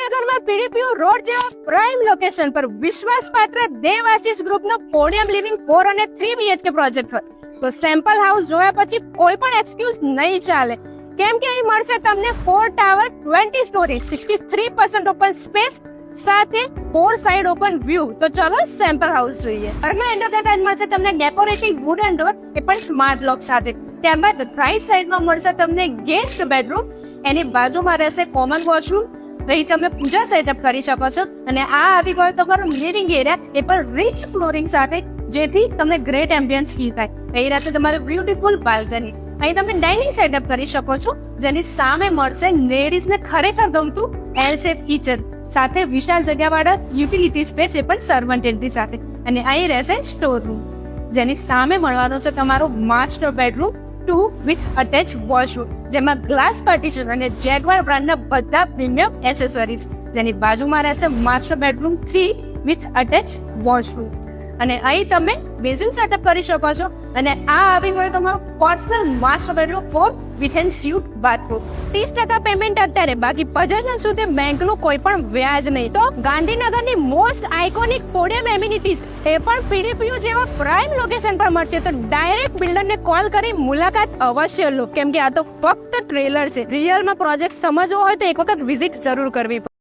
ગાંધીનગરમાં PDPU road જેવા prime location પર વિશ્વાસપાત્ર દેવાશીષ ગ્રુપનો પોડિયમ લિવિંગ 4 અને 3 BHK પ્રોજેક્ટ હોય તો સેમ્પલ હાઉસ જોયા પછી કોઈ પણ એક્સક્યુઝ નહીં ચાલે, કેમ કે અહીં મળશે તમને 4 ટાવર 20 સ્ટોરી 63% ઓપન સ્પેસ સાથે 4 સાઇડ ઓપન વ્યૂ. તો ચલો સેમ્પલ હાઉસ જોઈએ. ઘરમાં એન્ટર થતા જ મળશે તમને ડેકોરેટિવ વુડન ડોર, એ પણ સ્માર્ટ લોક સાથે. ત્યારબાદ રાઈટ સાઈડમાં મળશે તમને ગેસ્ટ બેડરૂમ, એની બાજુમાં રહેશે કોમન વોશરૂમ. અહીં તમે પૂજા સેટઅપ કરી શકો છો અને આ આવી ગયો તમારો લિવિંગ એરિયા, એ પણ રિચ ફ્લોરિંગ સાથે, જેથી તમને ગ્રેટ એમ્બિયન્સ ફીલ થાય. અહીં રહેશે તમારે બ્યુટીફુલ બાલ્કની. અહીં તમે ડાઇનિંગ સેટઅપ કરી શકો છો, જેની સામે મળશે લેડીઝને ખરેખર ગમતું એલ શેપ કિચન સાથે વિશાળ જગ્યાવાળા યુટિલિટી સ્પેસ, એ પણ સર્વન્ટ એન્ટ્રી સાથે. અને અહીં રહેશે સ્ટોર રૂમ, જેની સામે મળવાનો છે તમારો master bedroom 2 with attach washroom, જેમાં ગ્લાસ પાર્ટીશન અને જેગવાર બ્રાન્ડના બધા પ્રીમિયમ એસેસરીઝ. જેની બાજુમાં રહેશે master bedroom 3 with attach washroom. અને અહીં તમે બેઝિન સેટઅપ કરી શકો છો. અને આ આવી ગયો તમારો personal master bedroom 4 with an suite bathroom. 30% payment અત્યારે, બાકી 50% સુધી બેંકનું કોઈ પણ વ્યાજ નહીં. તો ગાંધીનગરની મોસ્ટ આઇકોનિક પોડિયમ એમિનિટીઝ એ પણ પીડીપીયુ જેવા પ્રાઇમ લોકેશન પર મળશે. તો ડાયરેક્ટ બિલ્ડરને કોલ કરી મુલાકાત અવશ્ય લો, કેમ કે આ તો ફક્ત ટ્રેલર છે. રિયલમાં પ્રોજેક્ટ સમજવો હોય તો એક વખત વિઝિટ જરૂર કરવી પડે.